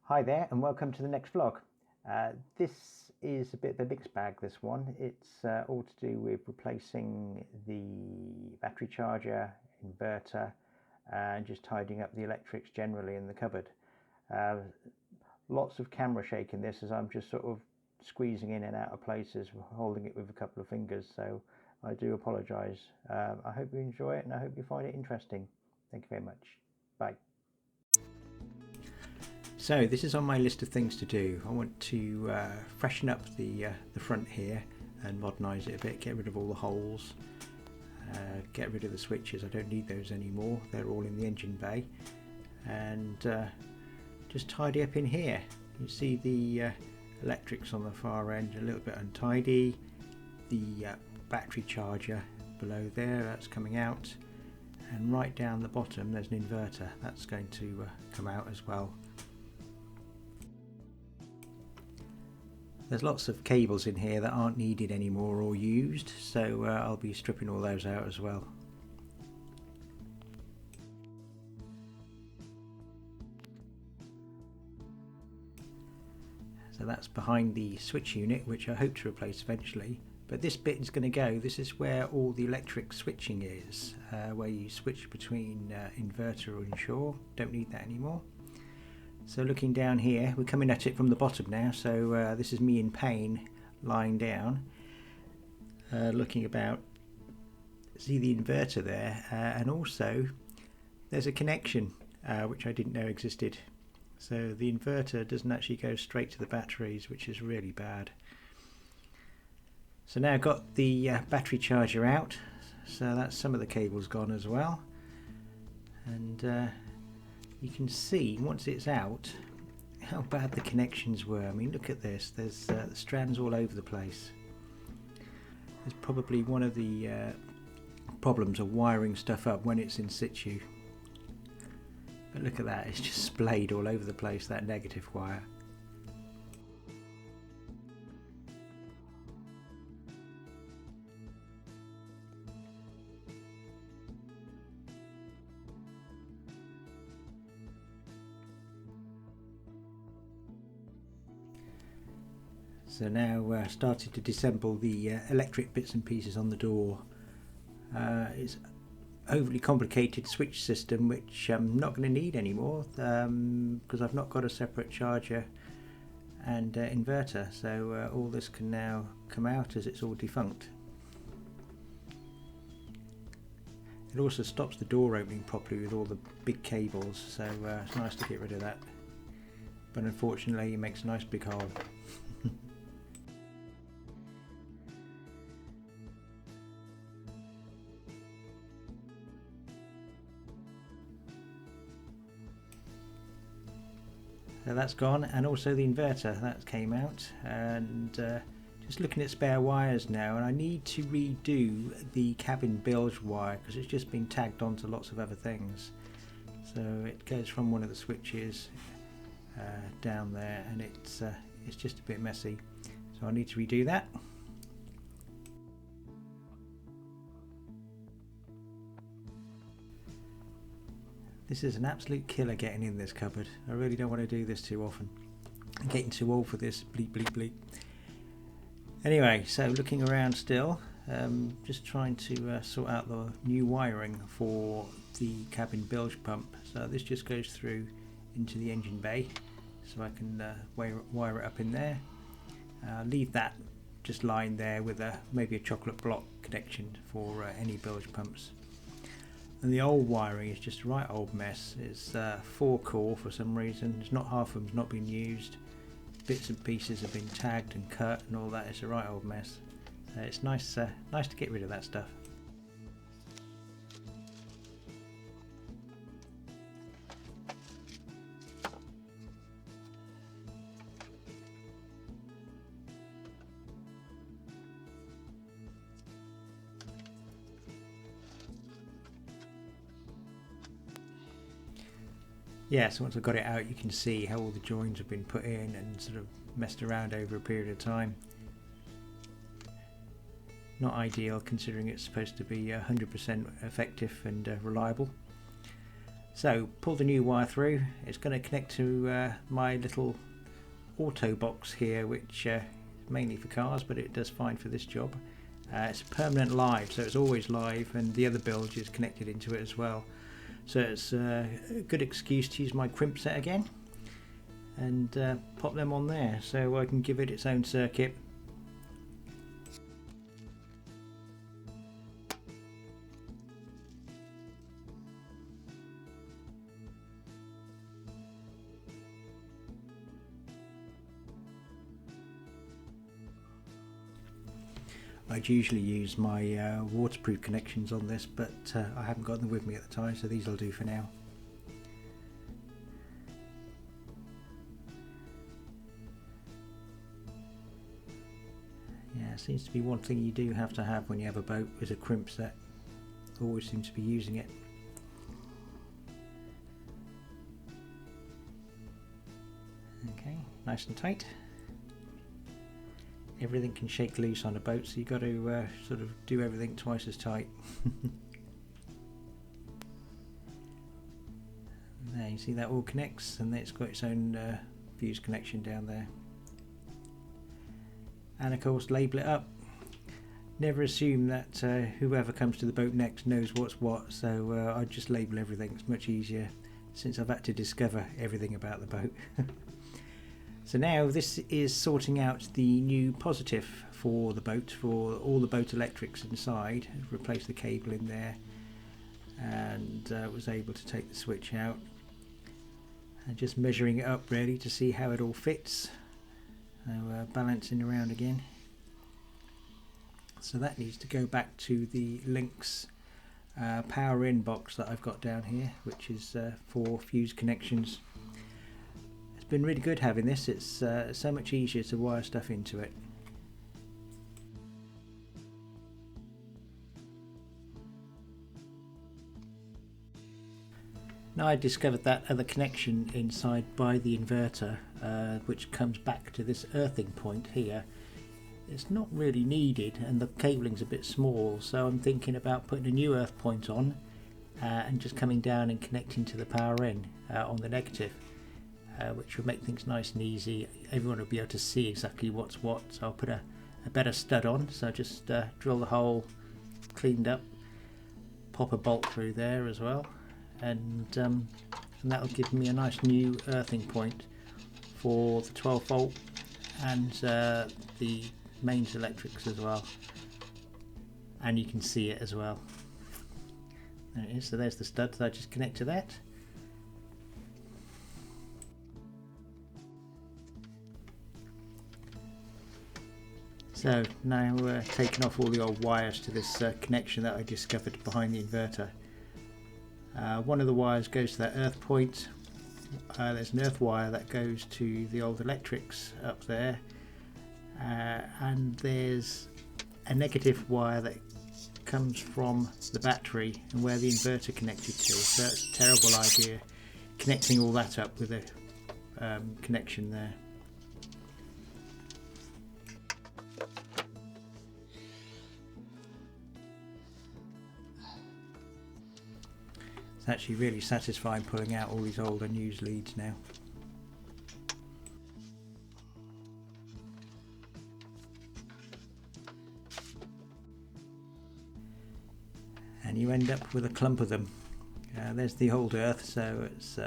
Hi there and welcome to the next vlog. This is a bit of a mixed bag, this one. It's all to do with replacing the battery charger, inverter, and just tidying up the electrics generally in the cupboard. Lots of camera shake in this as I'm just sort of squeezing in and out of places, holding it with a couple of fingers, so I do apologise. I hope you enjoy it and I hope you find it interesting. Thank you very much. Bye. So this is on my list of things to do. I want to freshen up the front here and modernise it a bit, get rid of all the holes, get rid of the switches. I don't need those anymore, they're all in the engine bay, and just tidy up in here. You see the electrics on the far end a little bit untidy, the battery charger below there, that's coming out, and right down the bottom there's an inverter that's going to come out as well. There's lots of cables in here that aren't needed anymore or used, so I'll be stripping all those out as well. So that's behind the switch unit, which I hope to replace eventually. But this bit is going to go. This is where all the electric switching is, where you switch between inverter and shore. Don't need that anymore. So looking down here, we're coming at it from the bottom now, so this is me in pain lying down, looking about. See the inverter there, and also there's a connection which I didn't know existed. So the inverter doesn't actually go straight to the batteries, which is really bad. So now I've got the battery charger out, so that's some of the cables gone as well, and you can see once it's out how bad the connections were. I mean, look at this, there's strands all over the place. There's probably one of the problems of wiring stuff up when it's in situ. But look at that, it's just splayed all over the place, that negative wire. So now starting to disassemble the electric bits and pieces on the door. It's overly complicated switch system which I'm not going to need anymore because I've not got a separate charger and inverter, so all this can now come out as it's all defunct. It also stops the door opening properly with all the big cables, so it's nice to get rid of that, but unfortunately it makes a nice big hole. So that's gone, and also the inverter that came out, and just looking at spare wires now, and I need to redo the cabin bilge wire because it's just been tagged onto lots of other things. So it goes from one of the switches down there, and it's just a bit messy, so I need to redo that. This is an absolute killer getting in this cupboard. I really don't want to do this too often. I'm getting too old for this. Bleep, bleep, bleep. Anyway, so looking around still, just trying to sort out the new wiring for the cabin bilge pump. So this just goes through into the engine bay, so I can wire it up in there. Leave that just lying there with maybe a chocolate block connection for any bilge pumps. And the old wiring is just a right old mess. It's 4 core for some reason. It's not, half of them's not been used. Bits and pieces have been tagged and cut and all that. It's a right old mess. So it's nice to get rid of that stuff. Yeah, so once I've got it out, you can see how all the joins have been put in and sort of messed around over a period of time. Not ideal considering it's supposed to be 100% effective and reliable. So pull the new wire through. It's going to connect to my little auto box here, which is mainly for cars, but it does fine for this job. It's permanent live, so it's always live, and the other bilge is connected into it as well. So it's a good excuse to use my crimp set again and pop them on there so I can give it its own circuit. I'd usually use my waterproof connections on this, but I haven't got them with me at the time, so these will do for now. Yeah, it seems to be one thing you do have to have when you have a boat is a crimp set. Always seem to be using it. Okay, nice and tight. Everything can shake loose on a boat, so you've got to sort of do everything twice as tight. There, you see that all connects, and it's got its own fuse connection down there. And of course, label it up. Never assume that whoever comes to the boat next knows what's what, so I just label everything. It's much easier since I've had to discover everything about the boat. So now this is sorting out the new positive for the boat, for all the boat electrics inside. Replace the cable in there, and was able to take the switch out. And just measuring it up really to see how it all fits. So balancing around again. So that needs to go back to the Lynx power in box that I've got down here, which is for fuse connections. Been really good having this. It's so much easier to wire stuff into it. Now I discovered that other connection inside by the inverter, which comes back to this earthing point here. It's not really needed, and the cabling's a bit small, so I'm thinking about putting a new earth point on and just coming down and connecting to the power in on the negative. Which will make things nice and easy. Everyone will be able to see exactly what's what. So I'll put a better stud on. So just drill the hole, cleaned up, pop a bolt through there as well, and that'll give me a nice new earthing point for the 12 volt and the mains electrics as well. And you can see it as well. There it is. So there's the stud. So I just connect to that. So now we're taking off all the old wires to this connection that I discovered behind the inverter. One of the wires goes to that earth point. There's an earth wire that goes to the old electrics up there, and there's a negative wire that comes from the battery and where the inverter connected to. So that's a terrible idea, connecting all that up with a connection there. It's actually really satisfying pulling out all these old unused leads now. And you end up with a clump of them. There's the old earth, so it's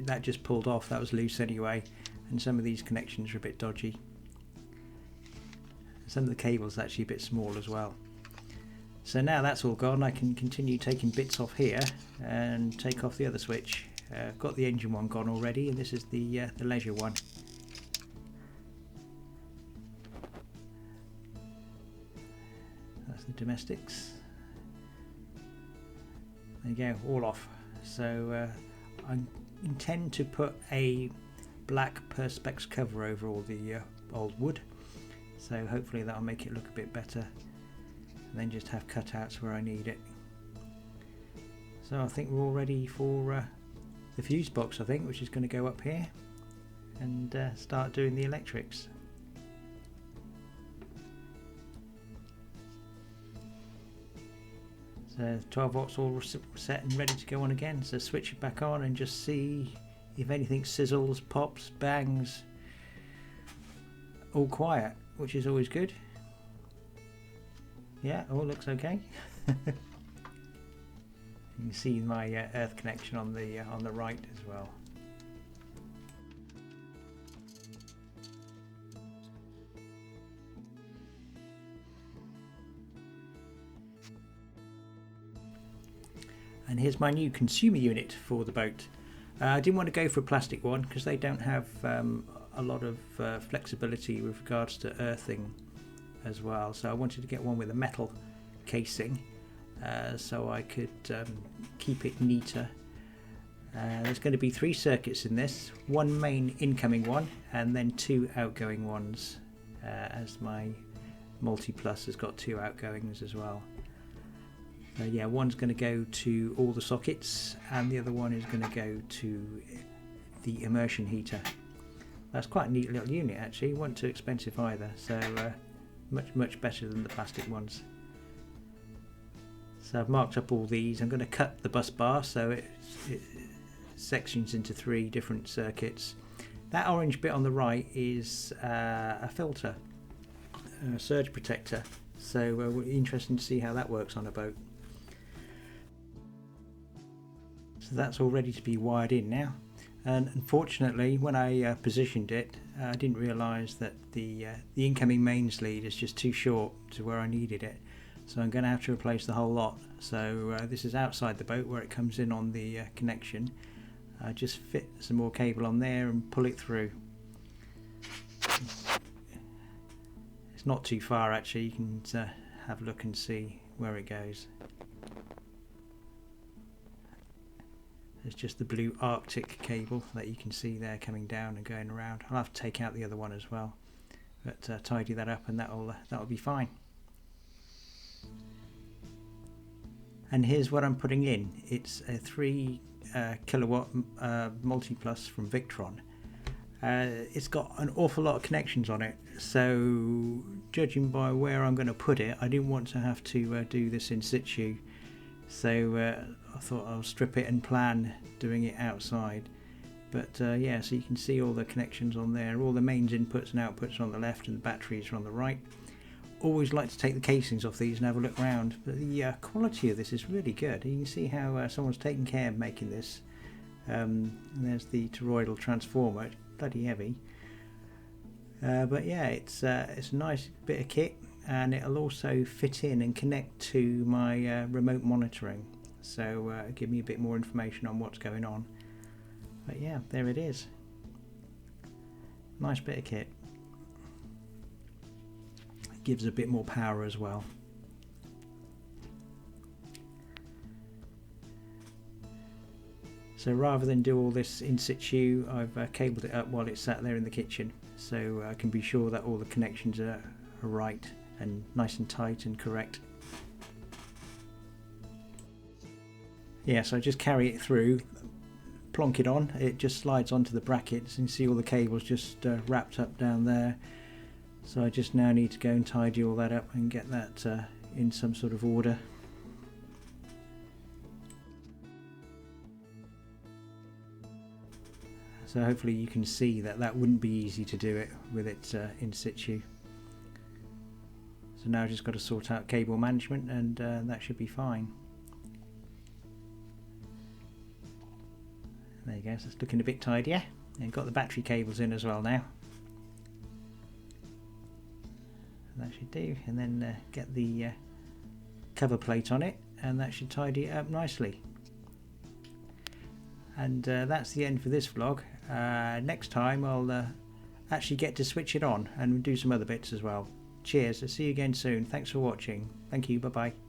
that just pulled off. That was loose anyway, and some of these connections are a bit dodgy. Some of the cables are actually a bit small as well. So now that's all gone, I can continue taking bits off here and take off the other switch. I've got the engine one gone already, and this is the leisure one. That's the domestics. There you go, all off. So I intend to put a black Perspex cover over all the old wood. So hopefully that'll make it look a bit better. And then just have cutouts where I need it. So I think we're all ready for the fuse box, I think, which is going to go up here and start doing the electrics. So 12 volts all set and ready to go on again. So switch it back on and just see if anything sizzles, pops, bangs. All quiet, which is always good. Yeah, all looks okay. You can see my earth connection on the right as well. And here's my new consumer unit for the boat. I didn't want to go for a plastic one because they don't have a lot of flexibility with regards to earthing as well. So I wanted to get one with a metal casing so I could keep it neater. There's going to be 3 circuits in this, 1 main incoming one and then 2 outgoing ones, as my Multiplus has got 2 outgoings as well. Yeah, one's going to go to all the sockets and the other one is going to go to the immersion heater. That's quite a neat little unit actually, wasn't too expensive either, so much better than the plastic ones. So I've marked up all these. I'm going to cut the bus bar so it sections into 3 different circuits. That orange bit on the right is a filter, a surge protector, so interesting to see how that works on a boat. So that's all ready to be wired in now, and unfortunately when I positioned it I didn't realise that the incoming mains lead is just too short to where I needed it, so I'm going to have to replace the whole lot. So this is outside the boat where it comes in on the connection. I just fit some more cable on there and pull it through. It's not too far actually, you can have a look and see where it goes. It's just the blue Arctic cable that you can see there coming down and going around. I'll have to take out the other one as well, but tidy that up and that'll be fine. And here's what I'm putting in. It's a 3 kilowatt Multiplus from Victron. It's got an awful lot of connections on it, so judging by where I'm going to put it, I didn't want to have to do this in situ. So I thought I'll strip it and plan doing it outside. But yeah, so you can see all the connections on there, all the mains inputs and outputs on the left and the batteries are on the right. Always like to take the casings off these and have a look around, but the quality of this is really good. You can see how someone's taken care of making this. And there's the toroidal transformer, it's bloody heavy. But yeah, it's a nice bit of kit, and it'll also fit in and connect to my remote monitoring, so give me a bit more information on what's going on. But yeah, there it is. Nice bit of kit. It gives a bit more power as well. So rather than do all this in situ, I've cabled it up while it's sat there in the kitchen, so I can be sure that all the connections are right and nice and tight and correct. Yeah, so I just carry it through, plonk it on, it just slides onto the brackets, and you see all the cables just wrapped up down there. So I just now need to go and tidy all that up and get that in some sort of order. So hopefully you can see that that wouldn't be easy to do it with it in situ. So now I've just got to sort out cable management, and that should be fine. There you go, so it's looking a bit tidier. And got the battery cables in as well now. That should do, and then get the cover plate on it, and that should tidy it up nicely. And that's the end for this vlog. Next time I'll actually get to switch it on and do some other bits as well. Cheers, I'll see you again soon. Thanks for watching. Thank you, bye bye.